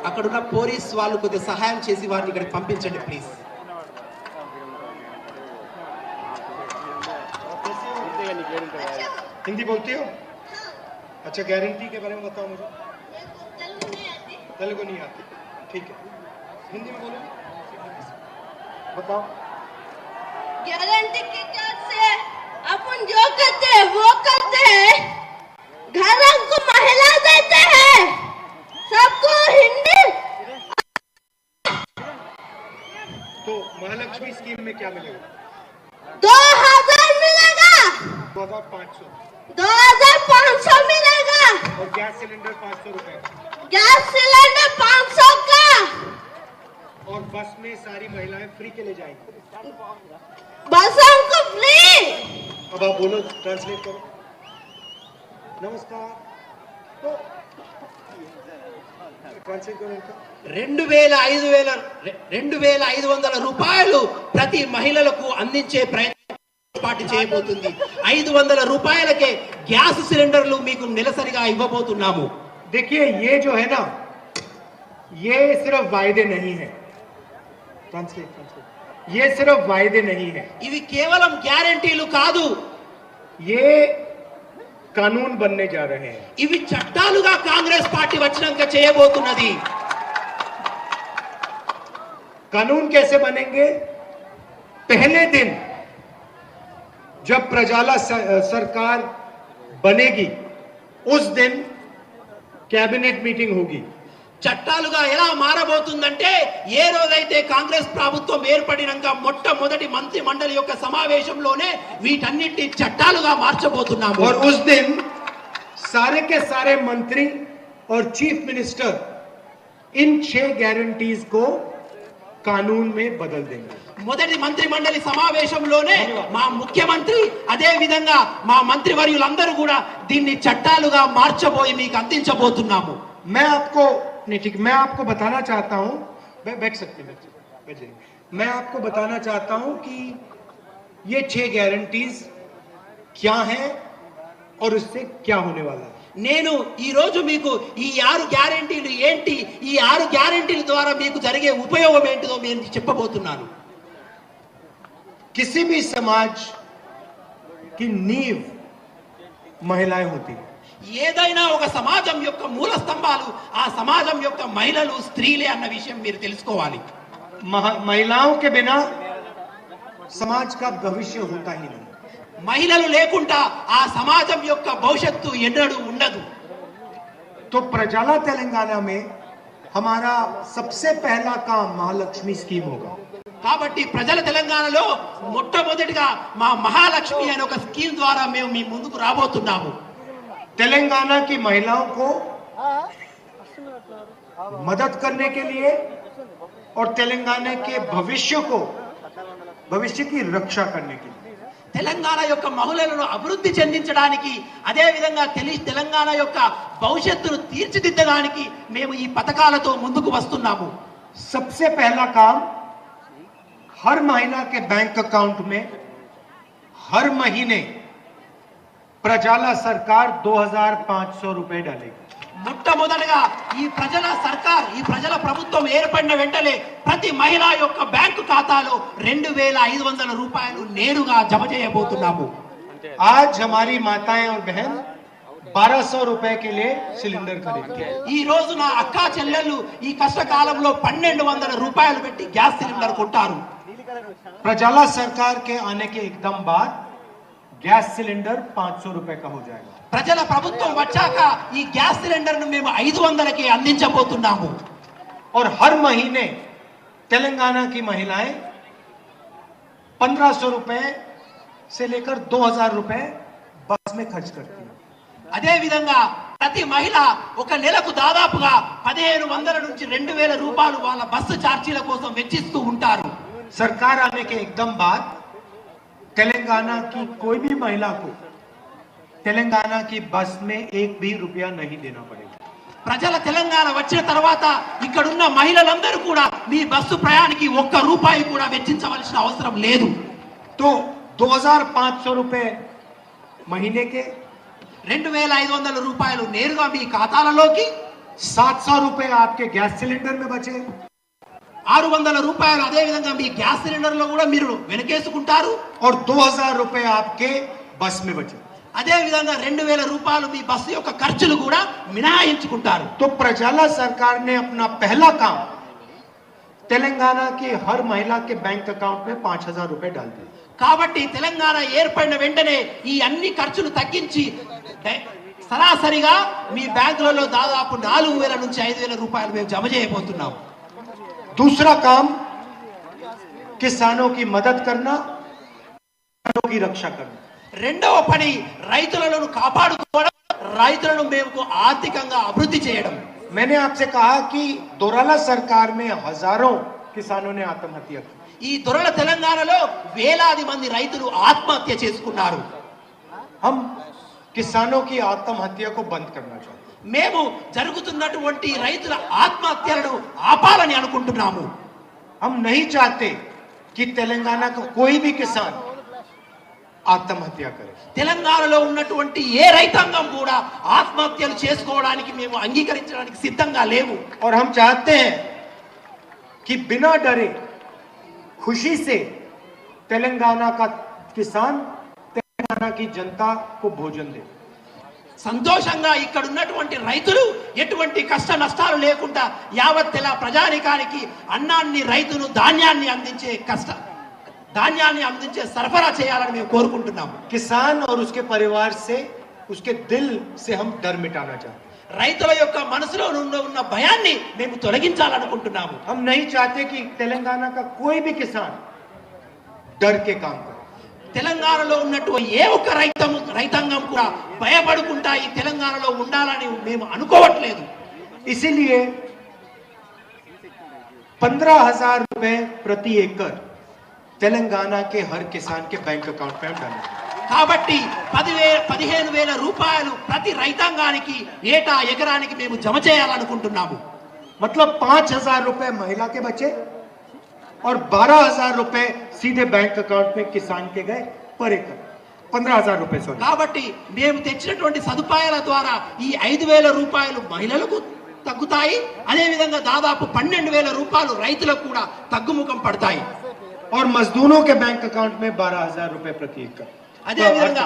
Speaker 3: అక్కడున్న పోలీస్ వాళ్ళు కొద్దిగా సహాయం చేసి వారిని ఇక్కడికి పంపించండి ప్లీజ్.
Speaker 2: हिंदी बोलती हो? अच्छा, गारंटी के बारे में बताओ मुझे। तेलुगु नहीं आती, ठीक है, हिंदी में बोलो, बताओ।
Speaker 4: गारंटी के क्या से अपन जो करते हैं वो करते हैं, घरों को महिला देते हैं, सबको हिंदी।
Speaker 2: तो महालक्ष्मी स्कीम में क्या मिलेगा?
Speaker 4: 2000 मिलेगा,
Speaker 2: 2500,
Speaker 4: 2500 मिलेगा,
Speaker 2: और गैस सिलेंडर 500 रुपए,
Speaker 4: गैस सिलेंडर 500 का,
Speaker 2: और बस में सारी महिलाएं फ्री के ले जाएंगी।
Speaker 4: बसों को फ्री।
Speaker 2: अब आप बोलो, ट्रांसलेट करो। नमस्कार, तो ट्रांसलेट करो इनका।
Speaker 3: 2500 రూపాయలు ప్రతి మహిళలకు అందించే ప్రయత్నం చేయబోతుంది. 500 రూపాయలకే గ్యాస్ సిలిండర్లు మీకు నెలసరిగా ఇవ్వబోతున్నాము.
Speaker 2: देखिए, ये जो है ना, ये सिर्फ वायदे नहीं है। ट्रांसलेट, ये सिर्फ वायदे नहीं है,
Speaker 3: ఇవి కేవలం గ్యారెంటీలు కాదు,
Speaker 2: ये कानून बनने जा रहे हैं।
Speaker 3: ఇవి చట్టాలుగా కాంగ్రెస్ పార్టీ వచ్చినాక చేయబోతున్నది.
Speaker 2: कानून कैसे बनेंगे? पहले दिन जब प्रजाला सरकार बनेगी उस दिन कैबिनेट मीटिंग होगी।
Speaker 3: చట్టాలుగా ఎలా మారబోతుందంటే ఏ రోజైతే కాంగ్రెస్ ప్రభుత్వం ఏర్పడినాక మొట్టమొదటి మంత్రి మండలి యొక్క సమావేశంలోనే వీటన్నిటిని చట్టాలుగా మార్చబోతున్నాము.
Speaker 2: और उस दिन सारे के सारे मंत्री और चीफ मिनिस्टर इन 6 गारंटीज को कानून में बदल देंगे।
Speaker 3: మొదటి మంత్రి మండలి సమావేశంలోనే మా ముఖ్యమంత్రి అదే విధంగా మా మంత్రివర్యులందరూ కూడా దీన్ని చట్టాలుగా మార్చబోయి మీకు అందించబోతున్నాము.
Speaker 2: मैं आपको नहीं, ठीक, मैं आपको बताना चाहता हूं, बैठ सकते हैं, बैठिए। मैं आपको बताना चाहता हूं कि ये 6 गारंटीज क्या हैं और उससे क्या होने वाला है।
Speaker 3: నేను ఈ రోజు మీకు ఈ 6 గ్యారెంటీలు ఏంటి, ఈ 6 గ్యారెంటీల ద్వారా మీకు జరిగే ఉపయోగం ఏంటిదో నేను చెప్పబోతున్నాను.
Speaker 2: किसी भी समाज की नींव महिलाएं होती हैं।
Speaker 3: ఏదైనా ఒక సమాజం యొక్క మూల స్తంభాలు ఆ సమాజం యొక్క మహిళలు, స్త్రీలే అన్న విషయం మీరు తెలుసుకోవాలి.
Speaker 2: महिलाओं के बिना समाज का भविष्य होता ही नहीं।
Speaker 3: మహిళలు లేకుండా ఆ సమాజం యొక్క భవిష్యత్తు ఎన్నడూ ఉండదు.
Speaker 2: तो प्रजाला तेलंगाना में हमारा सबसे पहला काम महालक्ष्मी स्कीम होगा।
Speaker 3: కాబట్టి ప్రజల తెలంగాణలో మొట్టమొదటిగా మా మహాలక్ష్మి అనే ఒక స్కీమ్ ద్వారా మేము మీ ముందుకు రాబోతున్నాము।
Speaker 2: तेलंगाना की महिलाओं को मदद करने के लिए और तेलंगाना के भविष्य की रक्षा करने के लिए
Speaker 3: తెలంగాణ యొక్క మహిళలను అభివృద్ధి చెందించడానికి అదే విధంగా తెలంగాణ యొక్క భవిష్యత్తును తీర్చిదిద్దడానికి మేము ఈ పథకాలతో ముందుకు వస్తున్నాము।
Speaker 2: सबसे पहला काम हर महिला के बैंक अकाउंट में हर महीने प्रजाला सरकार 2500 रुपए डालेगी।
Speaker 3: మొట్టమొదటిగా ఈ ప్రజల ప్రభుత్వం ఏర్పడిన వెంటనే ప్రతి మహిళ యొక్క బ్యాంకు ఖాతాలో 2500 రూపాయలు నేరుగా జమ చేయబోతున్నాము।
Speaker 2: आज हमारी माताएं और बहन 1200 रुपए के लिए सिलेंडर खरीदती।
Speaker 3: ఈ రోజు నా అక్క చెల్లెళ్ళు ఈ కష్టకాలంలో 1200 రూపాయలు పెట్టి గ్యాస్ సిలిండర్ కొంటారు।
Speaker 2: प्रजाला सरकार के आने के एकदम बाद गैस सिलेंडर 500 रुपए का हो जाएगा।
Speaker 3: ప్రజల ప్రభుత్వం వచ్చాక ఈ గ్యాస్ సిలిండర్ ను మేము 500కి అందించబోతున్నాము।
Speaker 2: और हर महीने तेलंगाना की महिलाएं 1500 रुपए से लेकर 2000 रुपए बस में खर्च करती हैं।
Speaker 3: అదే విధంగా ప్రతి మహిళ ఒక నెలకు దాదాపుగా 1500 నుంచి 2000 రూపాయలు వాళ్ళ బస్సు ఛార్జీల కోసం వెచ్చిస్తూ ఉంటారు।
Speaker 2: सरकार आने के एकदम बाद तेलंगाना की कोई भी महिला को तेलंगाना की बस में एक भी रुपया नहीं देना पड़ेगा।
Speaker 3: ప్రజల తెలంగాణ వచ్చిన తర్వాత ఇక్కడున్న మహిళలందరూ కూడా మీ బస్సు ప్రయాణానికి 1 రూపాయి కూడా వెచ్చించవలసిన అవసరం లేదు।
Speaker 2: तो 2500 रुपए महीने के
Speaker 3: 2500 రూపాయలు నేరుగా మీ ఖాతాలలోకి
Speaker 2: 700 रुपए आपके गैस सिलेंडर में बचे
Speaker 3: 600 రూపాయలు అదే విధంగా మీ గ్యాస్ సిలిండర్ లో కూడా మీరు వెనకేసుకుంటారు।
Speaker 2: और 2000 रुपए आपके बस में बचे।
Speaker 3: అదే విధంగా 2000 రూపాయలు మీ బస్సు యొక్క ఖర్చులు కూడా మినహాయించుకుంటారు।
Speaker 2: तो प्रजाला सरकार ने अपना पहला काम तेलंगाना की हर महिला के बैंक अकाउंट में 5000 रुपए डाल दिए।
Speaker 3: కాబట్టి తెలంగాణ ఏర్పడిన వెంటనే ఈ అన్ని ఖర్చులు తగ్గించి సరాసరిగా మీ బ్యాంకులలో దాదాపు 4000 నుంచి 5000 రూపాయలు మేము జమ చేయబోతున్నాం।
Speaker 2: दूसरा काम किसानों की मदद करना, किसानों की रक्षा करना।
Speaker 3: రెండవ పని రైతులను కాపాడుకోవడం, రైతులను మేము ఆర్థికంగా అభివృద్ధి చేయడం।
Speaker 2: मैंने आपसे कहा कि दोराला सरकार में हजारों किसानों ने आत्महत्या की।
Speaker 3: ఈ దొరల తెలంగాణలో వేలాది మంది రైతులు ఆత్మహత్య చేసుకున్నారు।
Speaker 2: हम किसानों की आत्महत्या को बंद करना चाहते हैं।
Speaker 3: మేము జరుగుతున్నటువంటి రైతుల ఆత్మహత్యలను ఆపాలని అనుకుంటున్నాము।
Speaker 2: हम नहीं चाहते कि तेलंगाना का कोई भी किसान आत्महत्या करे।
Speaker 3: తెలంగాణలో ఉన్నటువంటి ఏ రైతాంగం కూడా ఆత్మహత్యలు చేసుకోవడానికి మేము అంగీకరించడానికి సిద్ధంగా లేవు।
Speaker 2: और हम चाहते हैं कि बिना डरे खुशी से तेलंगाना का किसान तेलंगाना की जनता को भोजन दे।
Speaker 3: సంతోషంగా ఇక్కడ ఉన్నటువంటి రైతులు ఎటువంటి కష్ట నష్టాలు లేకుండా యావత్ ప్రజానికానికి అన్నాన్ని రైతులు ధాన్యాన్ని అందించే సరఫరా చేయాలని మేము కోరుకుంటున్నాము।
Speaker 2: किसान और उसके परिवार से उसके दिल से हम डर मिटाना चाहते हैं।
Speaker 3: రైతుల యొక్క మనసులో ఉన్న భయాన్ని మేము తొలగించాలనుకుంటున్నాము।
Speaker 2: हम नहीं चाहते कि तेलंगाना का कोई भी किसान डर के काम करे।
Speaker 3: తెలంగాణలో ఉన్నటువంటి ఏ ఒక్క రైతాంగం కూడా భయపడుకుంటా ఈ తెలంగాణలో ఉండాలని మేము అనుకోవట్లేదు।
Speaker 2: इसीलिए 15,000 रुपए प्रति एकड़ तेलंगाना के हर किसान के बैंक अकाउंट में हम डालेंगे।
Speaker 3: కాబట్టి 15,000 రూపాయలు ప్రతి రైతాంగానికి ఏటా ఎకరానికి మేము జమ చేయాలనుకుంటున్నాము।
Speaker 2: मतलब 5,000 रुपए महिला के बचे और 12,000 रुपए सीधे बैंक अकाउंट में किसान के गए पर एकड़। 15,000 रुपए सॉरी।
Speaker 3: కాబట్టి మేము తెచ్చినటువంటి సదుపాయాల ద్వారా ఈ 5,000 రూపాయలు మహిళలకు తగ్గుతాయి, అదే విధంగా దాదాపు 12,000 రూపాయలు రైతులకు కూడా తగ్గుముఖం పడతాయి।
Speaker 2: और मजदूरों के बैंक अकाउंट में 12,000 रुपए प्रति एकड़।
Speaker 3: అదే విధంగా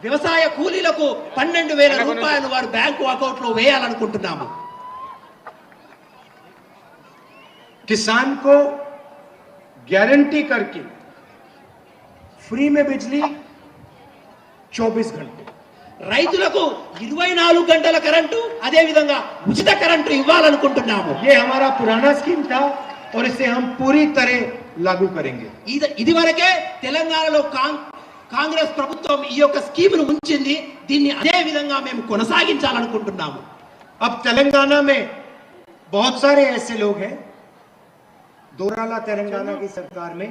Speaker 3: వ్యవసాయ కూలీలకు 12,000 రూపాయలు వారి బ్యాంకు అకౌంట్ లో వేయాలనుకుంటున్నాము।
Speaker 2: किसान को गारंटी करके फ्री में बिजली 24 घंटे।
Speaker 3: రైతులకు 24 గంటల కరెంటు అదే విధంగా ఉచిత కరెంటు ఇవ్వాలనుకుంటున్నాము.
Speaker 2: ये हमारा पुराना स्कीम था और इसे हम पूरी तरह लागू करेंगे.
Speaker 3: ఇదివరకే తెలంగాణలో కాంగ్రెస్ ప్రభుత్వం ఈ యొక్క స్కీమ్ను ఉంచింది. దీన్ని అదే విధంగా మేము కొనసాగించాలనుకుంటున్నాము.
Speaker 2: अब तेलंगाना में बहुत सारे ऐसे लोग हैं दोराला तेलंगाना की सरकार में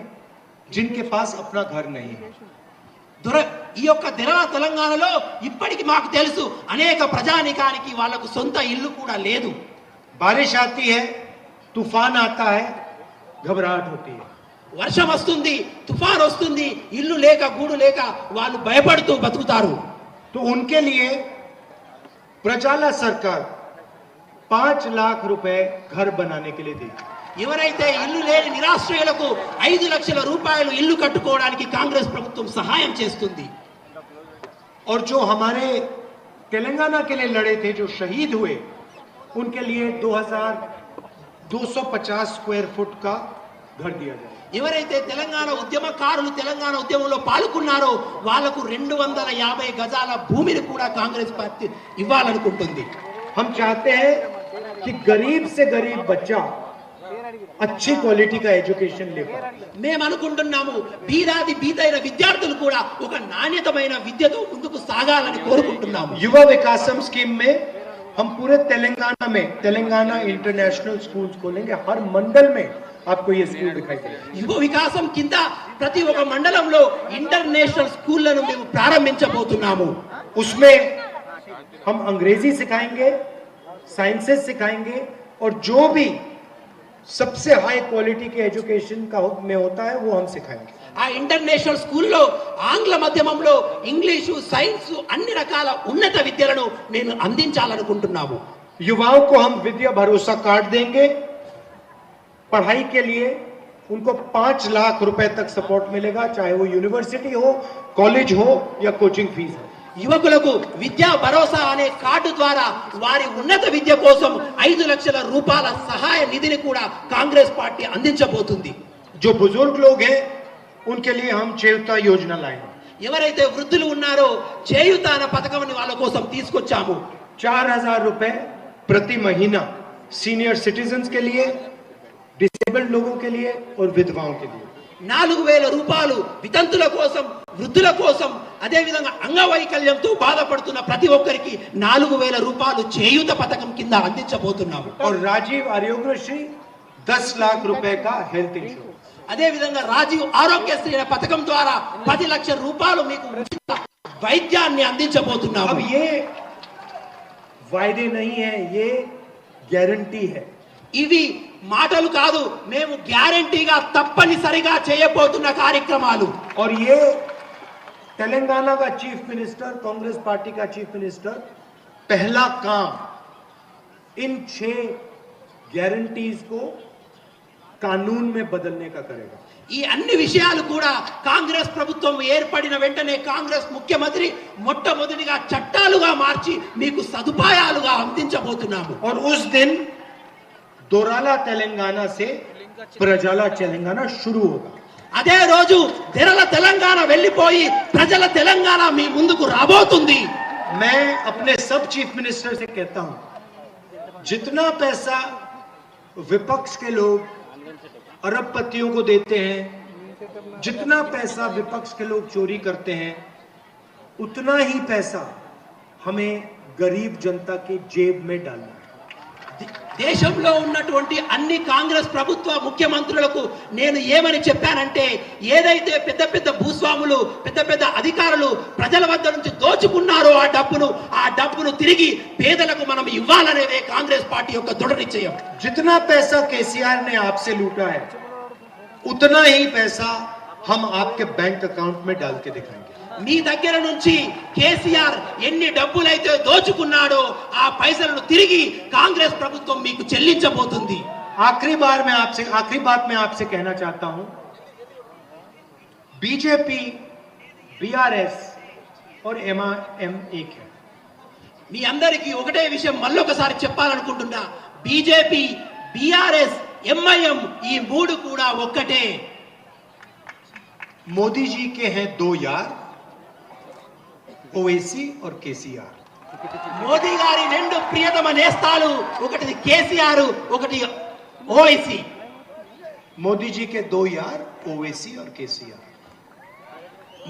Speaker 2: जिनके पास अपना घर नहीं है.
Speaker 3: ఈ యొక్క తెలంగాణలో ఇప్పటికి మాకు తెలుసు అనేక ప్రజానికానికి వాళ్ళకు సొంత ఇల్లు కూడా లేదు.
Speaker 2: बारिश आती है, तूफान आता है, घबराहट होती है.
Speaker 3: వర్షం వస్తుంది, తుఫాన్ వస్తుంది, ఇల్లు లేక గూడు లేక వాళ్ళు భయపడుతూ బతుకుతారు.
Speaker 2: तो उनके लिए प्रजाला सरकार 5 लाख रुपए घर बनाने के लिए देगी.
Speaker 3: ఎవరైతే ఇల్లు లేని నిరాశ్రయులకు 5 లక్షల రూపాయలు ఇల్లు కట్టుకోవడానికి కాంగ్రెస్ ప్రభుత్వం సహాయం చేస్తుంది.
Speaker 2: और जो हमारे तेलंगाना के लिए लड़े थे, जो शहीद हुए, उनके लिए 2250 स्क्वायर फुट का घर दिया जाए.
Speaker 3: ఎవరైతే తెలంగాణ ఉద్యమకారులు తెలంగాణ ఉద్యమంలో పాల్గొన్నారో వాళ్లకు 250 గజాల భూమిని కూడా కాంగ్రెస్ పార్టీ ఇవ్వాలనుకుంటుంది.
Speaker 2: हम चाहते हैं कि गरीब से गरीब बच्चा अच्छी क्वालिटी का एजुकेशन ले पाए.
Speaker 3: మేము అనుకుంటున్నాము బీదాది బీదైన విద్యార్థులు కూడా ఒక నాణ్యతమైన విద్యతో ముందుకు సాగాలని కోరుకుంటున్నాము.
Speaker 2: युवा विकासम स्कीम में हम पूरे तेलंगाना में तेलंगाना इंटरनेशनल स्कूल्स खोलेंगे. हर मंडल में आपको ये स्कूल दिखाई देगा.
Speaker 3: యువ వికాసం కింద ప్రతి ఒక్క మండలంలో ఇంటర్నేషనల్ స్కూళ్లను మేము ప్రారంభించబోతున్నాము.
Speaker 2: उसमें हम अंग्रेजी सिखाएंगे, साइंसेस सिखाएंगे और जो भी सबसे हाई क्वालिटी के एजुकेशन का में होता है वो हम सिखाएंगे.
Speaker 3: ఆ ఇంటర్నేషనల్ స్కూల్లో ఆంగ్ల మాధ్యమంలో ఇంగ్లీషు సైన్స్ అన్ని రకాల ఉన్నత విద్యలను మేము అందించాలనుకుంటున్నాము.
Speaker 2: युवाओं को हम विद्या भरोसा कार्ड देंगे. पढ़ाई के लिए उनको 5 लाख रुपए तक सपोर्ट मिलेगा, चाहे वो यूनिवर्सिटी हो, कॉलेज हो या कोचिंग फीस हो.
Speaker 3: యువకులకు విద్యా భరోసా అనే కార్డు ద్వారా వారి ఉన్నత విద్య కోసం 5 లక్షల రూపాయల సహాయ నిధిని కూడా కాంగ్రెస్ పార్టీ అందించబోతుంది.
Speaker 2: जो बुजुर्ग लोग हैं उनके लिए हम चेयुता योजना लाएंगे.
Speaker 3: ఎవరైతే వృద్ధులు ఉన్నారో చేయూత అనే పథకాన్ని వాళ్ళ కోసం తీసుకొచ్చాము.
Speaker 2: 4000 रुपए प्रति महीना सीनियर सिटीजन्स के लिए, डिसेबल्ड लोगों के लिए और विधवाओं के लिए.
Speaker 3: 4000 రూపాయలు వితంతుల కోసం, వృద్ధుల కోసం, అదే విధంగా అంగవైకల్యంతో బాధపడుతున్న ప్రతి ఒక్కరికి 4000 రూపాయలు చేయూత పథకం కింద అందించబోతున్నాము.
Speaker 2: और राजीव आरोग्यश्री 10 लाख रुपए का हेल्थ इंश्योरेंस.
Speaker 3: అదే విధంగా రాజీవ్ ఆరోగ్యశ్రీ అనే పథకం ద్వారా 10 లక్షల రూపాయలు మీకు ఉచిత వైద్యాన్ని అందించబోతున్నాము.
Speaker 2: अब ये वायदे नहीं है, ये गारंटी है.
Speaker 3: ఇవి మాటలు కాదు, మేము గ్యారంటీగా తప్పనిసరిగా చేయబోతున్న కార్యక్రమాలు.
Speaker 2: और ये तेलंगाना का चीफ मिनिस्टर, कांग्रेस पार्टी का चीफ मिनिस्टर पहला काम इन 6 गारंटीज को कानून में बदलने का करेगा.
Speaker 3: ఈ అన్ని విషయాలు కూడా కాంగ్రెస్ ప్రభుత్వం ఏర్పడిన వెంటనే కాంగ్రెస్ ముఖ్యమంత్రి మొట్టమొదటిగా చట్టాలుగా మార్చి మీకు సదుపాయాలుగా అందించబోతున్నాము.
Speaker 2: और उस दिन दोराला तेलंगाना से प्रजाला तेलंगाना शुरू होगा.
Speaker 3: అదే రోజు తెరల తెలంగాణ వెళ్ళిపోయి ప్రజల తెలంగాణ మీ ముందుకు రాబోతుంది.
Speaker 2: मैं अपने सब चीफ मिनिस्टर से कहता हूं, जितना पैसा विपक्ष के लोग अरबपतियों को देते हैं, जितना पैसा विपक्ष के लोग चोरी करते हैं, उतना ही पैसा हमें गरीब जनता की जेब में डालना है.
Speaker 3: దేశంలో ఉన్నటువంటి అన్ని కాంగ్రెస్ ప్రభుత్వ ముఖ్యమంత్రులకు నేను ఏమని చెప్పానంటే, ఏదైతే పెద్ద పెద్ద భూస్వాములు, పెద్ద పెద్ద అధికారులు ప్రజల వద్ద నుంచి దోచుకున్నారో ఆ డబ్బును తిరిగి పేదలకు మనం ఇవ్వాలనేదే కాంగ్రెస్ పార్టీ యొక్క దృఢ నిశ్చయం.
Speaker 2: जितना पैसा केसीआर ने आपसे लूटा है, उतना ही पैसा हम आपके बैंक अकाउंट में डाल के दिखाएंगे.
Speaker 3: మీ దగ్గర నుంచి కేసీఆర్ ఎన్ని డబ్బులైతే దోచుకున్నాడో ఆ పైసలను తిరిగి కాంగ్రెస్ ప్రభుత్వం మీకు చెల్లించబోతుంది.
Speaker 2: आखिरी बात मैं आपसे कहना चाहता हूं, बीजेपी, बीआरएस और एमआईएम एक है.
Speaker 3: మీ అందరికీ ఒకటే విషయం మళ్ళొకసారి చెప్పాలనుకుంటున్నా, బీజేపీ, బీఆర్ఎస్, ఎంఐఎం ఈ మూడు కూడా ఒక్కటే.
Speaker 2: मोदी जी के हैं 2 यार, ओवैसी और केसीआर।
Speaker 3: మోదీ గారి రెండు ప్రియతమ నేస్తాలు, ఒకటి కేసీఆర్, ఒకటి ఓవైసీ.
Speaker 2: मोदी जी के दो यार ओवैसी और केसीआर।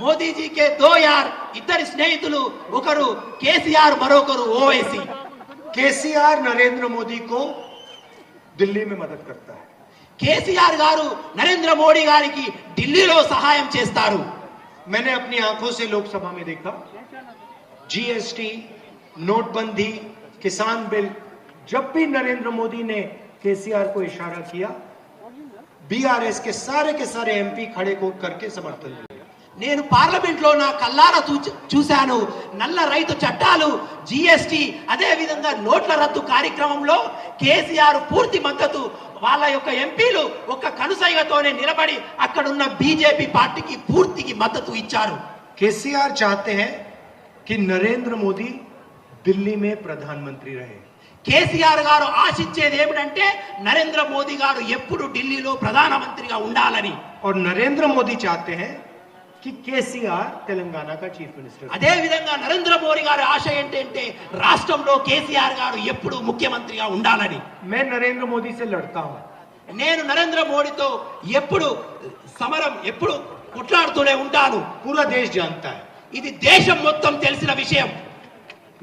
Speaker 3: మోదీజీకే దో యార్, ఇద్దరి స్నేహితులు, ఒకరు కేసీఆర్, మరొకరు ఓవైసీ.
Speaker 2: केसीआर नरेंद्र मोदी को दिल्ली में मदद करता है।
Speaker 3: కేసీఆర్ గారు నరేంద్ర మోడీ గారికి ఢిల్లీలో సహాయం చేస్తారు.
Speaker 2: मैंने अपनी आंखों से लोकसभा में देखा, जीएसटी, नोटबंदी, किसान बिल, जब भी नरेंद्र मोदी ने केसीआर को इशारा किया, बीआरएस के सारे एमपी खड़े को करके समर्थन दिया।
Speaker 3: నేను పార్లమెంట్ లో నా కల్లారా చూశాను. నల్ల రైతు చట్టాలు, జిఎస్టి, అదే విధంగా నోట్ల రద్దు కార్యక్రమంలో కేసీఆర్ పూర్తి మద్దతు, వాళ్ళ యొక్క ఎంపీలు ఒక కనుసైగతోనే నిలబడి అక్కడున్న బీజేపీ పార్టీకి పూర్తికి మద్దతు ఇచ్చారు.
Speaker 2: केसीआर चाहते हैं कि नरेंद्र मोदी दिल्ली में प्रधानमंत्री रहे।
Speaker 3: కేసీఆర్ గారు ఆశించేది ఏమిటంటే నరేంద్ర మోదీ గారు ఎప్పుడు ఢిల్లీలో ప్రధానమంత్రిగా ఉండాలని.
Speaker 2: और नरेंद्र मोदी चाहते हैं कि केसीआर तेलंगाना का चीफ मिनिस्टर।
Speaker 3: అదే విధంగా నరేంద్ర మోడీ గారి ఆశ ఏంటంటే రాష్ట్రంలో కేసీఆర్ గారు ఎప్పుడు ముఖ్యమంత్రిగా ఉండాలని.
Speaker 2: मैं नरेंद्र मोदी से लड़ता हूं।
Speaker 3: నేను నరేంద్ర మోడీతో ఎప్పుడు సమరం, ఎప్పుడు కొట్లాడుతూనే ఉంటాను.
Speaker 2: पूरा देश जानता है,
Speaker 3: ఇది దేశం మొత్తం తెలిసిన విషయం.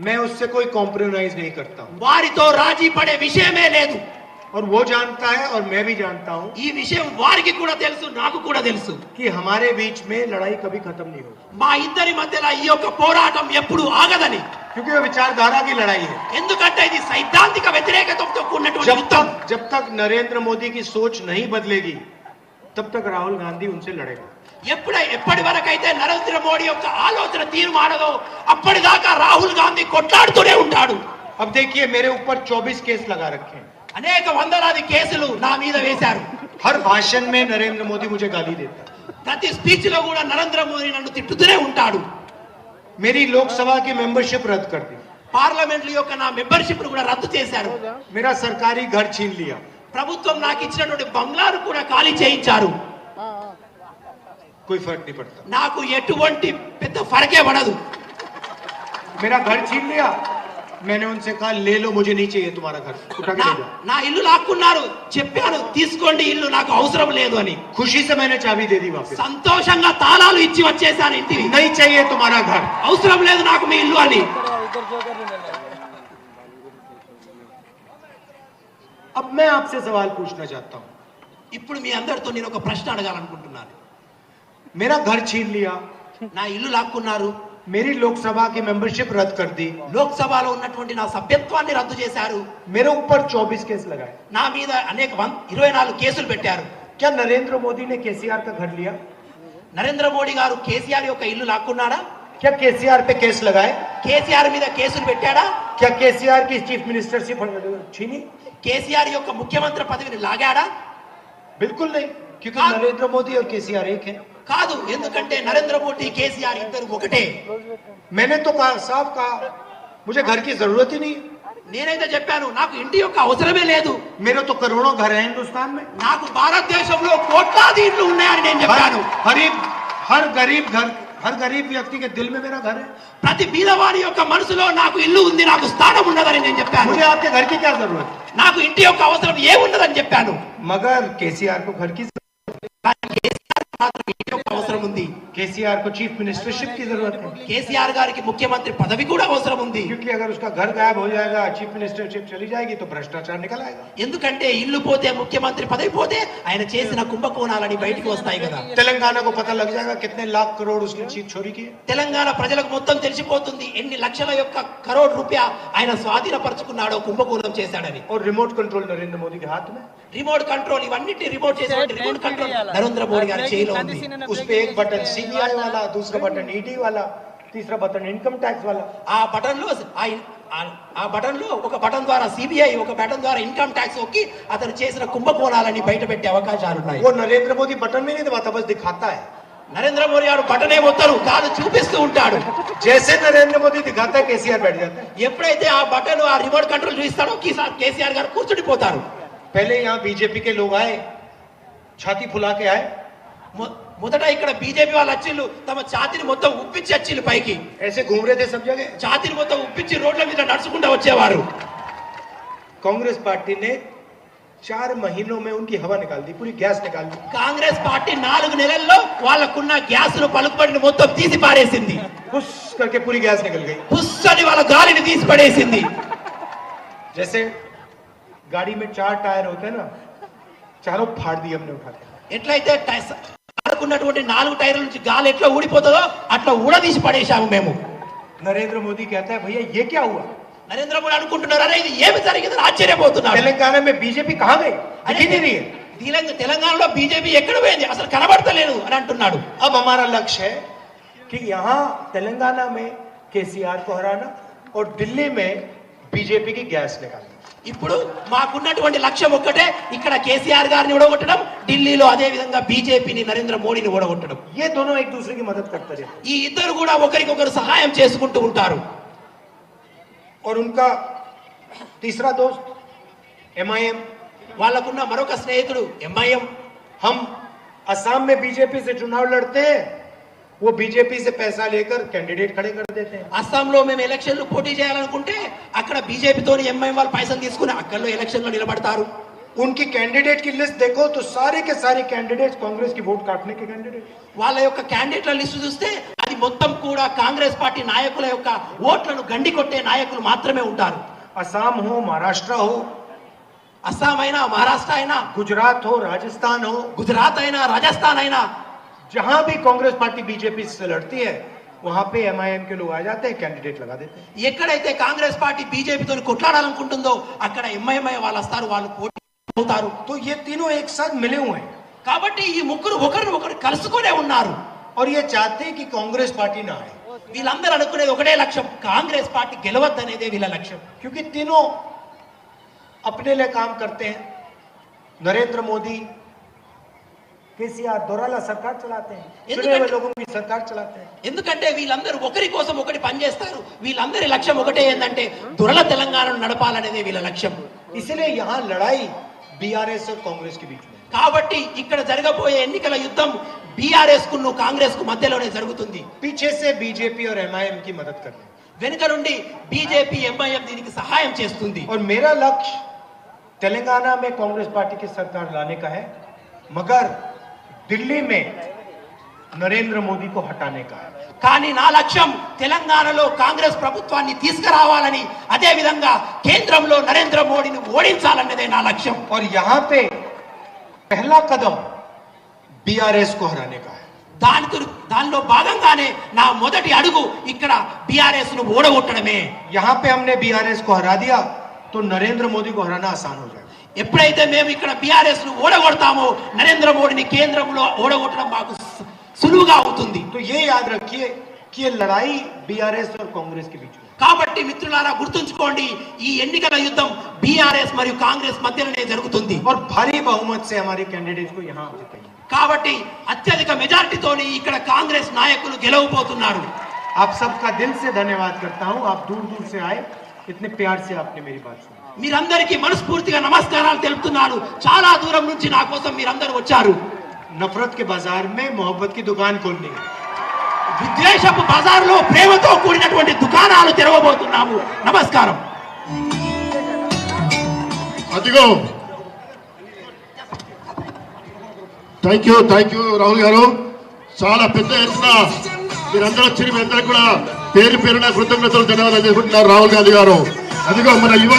Speaker 2: मैं उससे कोई कॉम्प्रोमाइज नहीं करता हूं।
Speaker 3: వారితో రాజీ పడే విషయమే లేదు.
Speaker 2: और वो जानता है और मैं भी जानता हूं
Speaker 3: ఈ విషయం వారికి కూడా తెలుసు, నాకు కూడా తెలుసు.
Speaker 2: कि हमारे बीच में लड़ाई कभी खत्म नहीं होगी,
Speaker 3: మా ఇద్దరి మధ్యలో ఈ యొక్క పోరాటం ఎప్పుడు ఆగదని.
Speaker 2: क्योंकि वो विचारधारा की लड़ाई है।
Speaker 3: ఎందుకంటే ఇది సైద్ధాంతిక వ్యతిరేకతతో కూడినటువంటి యుద్ధం.
Speaker 2: जब तक नरेंद्र मोदी की सोच नहीं बदलेगी, तब तक राहुल गांधी उनसे लड़ेगा।
Speaker 3: ఎప్పటి వరకైతే నరేంద్ర మోడీ యొక్క ఆలోచన తీరు మారదో అప్పటిదాకా రాహుల్ గాంధీ కొట్లాడుతూనే ఉంటాడు.
Speaker 2: अब देखिए, मेरे ऊपर 24 केस लगा रखे हैं।
Speaker 3: అనేక వందలాది కేసులు నా మీద వేశారు.
Speaker 2: हर भाषण में नरेंद्र मोदी मुझे गाली देता है।
Speaker 3: ప్రతి స్పీచ్ లో కూడా నరేంద్ర మోదీ నన్ను తిట్టుతూనే ఉంటాడు.
Speaker 2: मेरी लोकसभा की मेंबरशिप रद्द कर दी,
Speaker 3: పార్లమెంట్ యొక్క నా మెంబర్షిప్ కూడా రద్దు చేశారు.
Speaker 2: मेरा सरकारी घर छीन लिया।
Speaker 3: ప్రభుత్వం నాకు ఇచ్చినటువంటి బంగ్లాను కూడా ఖాళీ చేయించారు.
Speaker 2: कोई फर्क नहीं पड़ता।
Speaker 3: నాకు ఎటువంటి పెద్ద ఫరకే పడదు.
Speaker 2: मेरा घर छीन लिया, मैंने उनसे कहा ले लो, मुझे नहीं चाहिए तुम्हारा घर, उठा के ले जाओ।
Speaker 3: నా ఇల్లు లాక్కున్నారు, చెప్పాను తీసుకోండి ఇల్లు, నాకు అవసరం లేదు అని.
Speaker 2: खुशी से मैंने चाबी दे दी वापस।
Speaker 3: సంతోషంగా తాళాలు ఇచ్చి వచ్చేసాను ఇంటికి.
Speaker 2: नहीं चाहिए तुम्हारा घर।
Speaker 3: అవసరం లేదు నాకు మీ ఇల్లు అని.
Speaker 2: अब मैं आपसे सवाल पूछना चाहता हूं,
Speaker 3: ఇప్పుడు మీ అందరితో నేను ఒక ప్రశ్న అడగాలనుకుంటున్నాను.
Speaker 2: मेरा घर छीन लिया,
Speaker 3: నా ఇల్లు లాక్కున్నారు,
Speaker 2: मेरी लोकसभा की मेंबरशिप रद्द कर दी,
Speaker 3: లోక్సభలో ఉన్నటువంటి నా సభ్యత్వాన్ని రద్దు చేశారు,
Speaker 2: मेरे ऊपर 24 केस लगाए।
Speaker 3: నా మీద అనేక 24 కేసులు పెట్టారు.
Speaker 2: क्या नरेंद्र मोदी ने केसीआर का घर लिया?
Speaker 3: నరేంద్ర మోడీ గారు కేసీఆర్ యొక్క ఇల్లు లాక్కున్నాడా?
Speaker 2: क्या केसीआर पे केस लगाए?
Speaker 3: కేసీఆర్ మీద కేసులు పెట్టాడా?
Speaker 2: क्या केसीआर की चीफ मिनिस्टरशिप छीनी?
Speaker 3: కేసీఆర్ యొక్క ముఖ్యమంత్రి పదవిని లాగాడా?
Speaker 2: बिल्कुल नहीं, क्योंकि
Speaker 3: हाँ।
Speaker 2: नरेंद्र मोदी और केसीआर एक है।
Speaker 3: కాదు, ఎందుకంటే నరేంద్ర మోడీ కేసీఆర్ ఇద్దరు ఒకటే.
Speaker 2: मैंने तो कहा, साफ कहा, मुझे घर की जरूरत ही नहीं है।
Speaker 3: నేనైతే చెప్పాను నాకు ఇంటి యొక్క అవసరమే లేదు.
Speaker 2: मेरे तो करोड़ों घर हैं हिंदुस्तान में।
Speaker 3: నాకు భారతదేశంలో కోట్లాది ఇళ్ళు ఉన్నాయని నేను చెప్పాను.
Speaker 2: हर गरीब व्यक्ति के दिल में मेरा घर है।
Speaker 3: ప్రతి బీదవాడి యొక్క మనసులో నాకు ఇల్లు ఉంది, నాకు స్థానం ఉన్నదని నేను చెప్పాను.
Speaker 2: मुझे आपके घर की क्या जरूरत है?
Speaker 3: నాకు ఇంటి యొక్క అవసరం ఏమున్నదని చెప్పాను.
Speaker 2: मगर केसीआर को घर की
Speaker 3: కానీ కేసీఆర్ మాత్రం ఇంటి యొక్క అవసరం ఉంది.
Speaker 2: केसीआर को चीफ मिनिस्टरशिप की जरूरत है,
Speaker 3: కేసీఆర్ గారికి ముఖ్యమంత్రి పదవి కూడా అవసరం ఉంది.
Speaker 2: क्योंकि अगर उसका घर गायब हो जाएगा, चीफ मिनिस्टरशिप चली जाएगी, तो भ्रष्टाचार निकल आएगा।
Speaker 3: ఎందుకంటే ఇల్లు పోతే, ముఖ్యమంత్రి పదవి పోతే ఆయన చేసిన కుంభకోణాలని బయటికి వస్తాయి కదా.
Speaker 2: तेलंगाना को पता लग जाएगा कितने लाख करोड़ उसने चोरी किए।
Speaker 3: తెలంగాణ ప్రజలకు మొత్తం తెలిసిపోతుంది ఎన్ని లక్షల యొక్క కరోడ్ రూపాయ ఆయన స్వాధీనపరుచుకున్నాడో, కుంభకోణం చేశాడని.
Speaker 2: और रिमोट कंट्रोल नरेंद्र मोदी के हाथ में।
Speaker 3: రిమోట్ కంట్రోల్, ఇవన్నిటి రిమోట్ చేసినటువంటి రిమోట్ కంట్రోల్ నరేంద్ర మోడీ గారి చేతిలో ఉంది.
Speaker 2: उस पे एक बटन सीबीआई वाला, दूसरा बटन ईडी वाला, तीसरा बटन इनकम टैक्स वाला।
Speaker 3: ఆ బటన్ లో ఆ బటన్ లో ఒక బటన్ ద్వారా సిబిఐ, ఒక బటన్ ద్వారా ఇన్కమ్ ట్యాక్స్ ఒక్కి అతను చేసిన కుంభకోణాలని బయట పెట్టే అవకాశాలు ఉన్నాయి.
Speaker 2: वो नरेंद्र मोदी बटन में नहीं दबाता, बस दिखाता है।
Speaker 3: నరేంద్ర మోడీ గారు బటనే మొత్తరు కాదు, చూపిస్తూ ఉంటాడు.
Speaker 2: जैसे नरेंद्र मोदी दिखाता है, केसीआर बैठ जाता है।
Speaker 3: ఎప్పుడైతే ఆ బటన్, ఆ రిమోట్ కంట్రోల్ చూపిస్తాడో కేసీఆర్ గారు కూర్చుండిపోతారు.
Speaker 2: पहले यहाँ बीजेपी के लोग आए, छाती फुला के आए,
Speaker 3: మొదట ఇక్కడ బీజేపీ వాళ్ళు వచ్చిళ్ళు తమ ఛాతిని మొత్తం ఉప్పించి వచ్చిళ్ళు పైకి
Speaker 2: ऐसे घूम रहे थे सब जगह।
Speaker 3: ఛాతిని మొత్తం ఉప్పించి రోడ్ల మీద నడుచుకుంటూ వచ్చేవారు
Speaker 2: कांग्रेस पार्टी ने 4 महीनों में उनकी हवा निकाल दी, पूरी गैस निकाल दी।
Speaker 3: కాంగ్రెస్ పార్టీ 4 నెలల్లో వాళ్ళకున్న గ్యాస్ను పలుకుబడిని మొత్తం తీసి పారేసింది
Speaker 2: पुश करके पूरी गैस निकल गई।
Speaker 3: పుస్సని వాళ్ళ గాలిని తీసి పడేసింది
Speaker 2: जैसे गाड़ी में 4 टायर होते हैं ना, चारों फाड़ दिए हमने उठा के।
Speaker 3: ఎట్లయితే ఉన్నటువంటి 4 టైర్ల నుంచి గాలి ఎట్లా ఊడిపోతుందో అట్లా ఊడదీసి పడేశాము మేము
Speaker 2: नरेंद्र मोदी कहता है भैया ये क्या हुआ?
Speaker 3: నరేంద్ర మోడీ అనుకుంటున్నారు అరే ఇది ఏమి జరిగిందని ఆశ్చర్యపోతున్నారు
Speaker 2: तेलंगाना में बीजेपी कहाँ गई? दिखी नहीं रही है।
Speaker 3: తెలంగాణలో బీజేపీ ఎక్కడ పోయింది అసలు కనబడతలేదు అని అంటున్నాడు
Speaker 2: अब हमारा लक्ष्य है कि यहाँ तेलंगाना में केसीआर को हराना और दिल्ली में बीजेपी की गैस निकालना।
Speaker 3: ఇప్పుడు మాకున్నటువంటి లక్ష్యం ఒక్కటే ఇక్కడ కేసీఆర్ గారిని ఓడగొట్టడం ఢిల్లీలో అదే విధంగా బీజేపీని నరేంద్ర మోడీని ఓడగొట్టడం
Speaker 2: ये दोनों एक दूसरे की मदद करते रहे
Speaker 3: ఈ ఇద్దరు కూడా ఒకరికొకరు సహాయం చేసుకుంటూ ఉంటారు
Speaker 2: और उनका तीसरा दोस्त MIM।
Speaker 3: వాళ్ళకున్న మరొక స్నేహితుడు ఎంఐఎం
Speaker 2: हम असम में बीजेपी से चुनाव लड़ते हैं, वो बीजेपी से पैसा लेकर कैंडिडेट खड़े कर देते हैं।
Speaker 3: అస్సాంలో మేము ఎలక్షన్లు పోటీ చేయాలనుకుంటే అక్కడ బీజేపీతోని ఎంఐఎం వాళ్ళు పైసలు తీసుకుని అక్కడలో ఎలక్షన్లో నిలబడతారు
Speaker 2: उनकी कैंडिडेट की लिस्ट देखो तो सारे के सारे कैंडिडेट कांग्रेस की वोट काटने के कैंडिडेट।
Speaker 3: వాళ్ళ యొక్క క్యాండిడేట్ల లిస్టు చూస్తే అది మొత్తం కూడా కాంగ్రెస్ పార్టీ నాయకుల యొక్క ఓట్లను గండి కొట్టే నాయకులు మాత్రమే ఉంటారు
Speaker 2: असम हो, महाराष्ट्र हो,
Speaker 3: అస్సాం అయినా మహారాష్ట్ర అయినా
Speaker 2: गुजरात हो, राजस्थान हो,
Speaker 3: గుజరాత్ అయినా రాజస్థాన్ అయినా
Speaker 2: जहां भी कांग्रेस पार्टी बीजेपी से लड़ती है वहां पे MIM के लोग आ जाते हैं, कैंडिडेट लगा देते हैं।
Speaker 3: ఎక్కడైతే కాంగ్రెస్ పార్టీ బీజేపీతో కొట్లాడాలనుకుంటుందో అక్కడ ఎంఐఎంఐ వాళ్ళు వస్తారు వాళ్ళు పోటీ అవుతారు
Speaker 2: तो ये तीनों एक साथ मिले हुए हैं
Speaker 3: కాబట్టి ఈ ముగ్గురు ఒకరిని కలుసుకునే ఉన్నారు
Speaker 2: और ये चाहते हैं कि कांग्रेस पार्टी ना आए,
Speaker 3: వీళ్ళందరూ అనుకునేది ఒకటే లక్ష్యం కాంగ్రెస్ పార్టీ గెలవద్దనేదే వీళ్ళ లక్ష్యం
Speaker 2: क्योंकि तीनों अपने लिए काम करते हैं। नरेंद्र मोदी केसीआर दोराला सरकार चलाते हैं, चुने हुए लोगों की सरकार चलाते हैं।
Speaker 3: ఎందుకంటే వీళ్ళందరూ ఒకరి కోసం ఒకటి పనిచేస్తారు వీళ్ళందరి లక్ష్యం ఒకటే ఏంటంటే దురల తెలంగాణను నడపాలనేదే వీళ్ళ లక్ష్యం
Speaker 2: इसलिए यहाँ लड़ाई बीआरएस और कांग्रेस के बीच में।
Speaker 3: కాబట్టి ఇక్కడ జరగబోయే ఎన్నికల యుద్ధం బీఆర్ఎస్ కు కాంగ్రెస్ కు మధ్యలోనే జరుగుతుంది
Speaker 2: पीछे से बीजेपी और MIM की मदद करनी
Speaker 3: వెనుక నుండి బీజేపీ ఎంఐఎం దీనికి సహాయం చేస్తుంది
Speaker 2: और मेरा लक्ष्य तेलंगाना में कांग्रेस पार्टी की सरकार लाने का है, मगर दिल्ली में नरेंद्र मोदी को हटाने का है।
Speaker 3: కానీ నా లక్ష్యం తెలంగాణలో కాంగ్రెస్ ప్రభుత్వాన్ని తీసుకురావాలని అదే విధంగా కేంద్రంలో నరేంద్ర మోడీని ఓడించాలన్నదే నా లక్ష్యం
Speaker 2: और यहाँ पे पहला कदम बीआरएस को हराने का है।
Speaker 3: దానిలో భాగంగానే నా మొదటి అడుగు ఇక్కడ బీఆర్ఎస్ ను ఓడగొట్టడమే
Speaker 2: यहाँ पे हमने बीआरएस को हरा दिया तो नरेंद्र मोदी को हराना आसान हो जाएगा।
Speaker 3: ఎప్పుడైతే మేము ఇక్కడ బీఆర్ఎస్ ను ఓడగొడతామో నరేంద్ర మోడీని కేంద్రంలో ఓడగొట్టడం మాకు సులువుగా అవుతుంది
Speaker 2: तो ये याद रखिए कि ये लड़ाई बीआरएस और कांग्रेस के बीच में।
Speaker 3: కాబట్టి మిత్రులారా గుర్తుంచుకోండి ఈ ఎన్నికల యుద్ధం బీఆర్ఎస్ మరియు కాంగ్రెస్ మధ్యలోనే జరుగుతుంది
Speaker 2: और भारी बहुमत से हमारे कैंडिडेट को यहाँ जिताइए।
Speaker 3: కాబట్టి అత్యధిక మెజారిటీతోని ఇక్కడ కాంగ్రెస్ నాయకులు గెలవబోతున్నారు
Speaker 2: आप सबका दिल से धन्यवाद करता हूँ, आप दूर दूर से आए, इतने प्यार से आपने मेरी बात सुनी।
Speaker 3: మీరందరికీ మనస్ఫూర్తిగా నమస్కారాలు తెలుపుతున్నాను చాలా దూరం నుంచి నా కోసం మీరందరూ వచ్చారు
Speaker 2: नफरत के बाजार में मोहब्बत की दुकान खोलनी है।
Speaker 3: విద్వేషపు బజార్లో ప్రేమతో కూడినటువంటి దుకాణాలు తెరవబోతున్నాము నమస్కారం
Speaker 5: అదిగో థ్యాంక్ యూ రాహుల్ గారు చాలా పెద్ద ఎత్తున మీరందరూ వచ్చి మీ అందరూ కూడా పేరు పేరున కృతజ్ఞతలు ధన్యవాదాలు చేసుకుంటున్నారు రాహుల్ గాంధీ గారు అదిగో మన యువ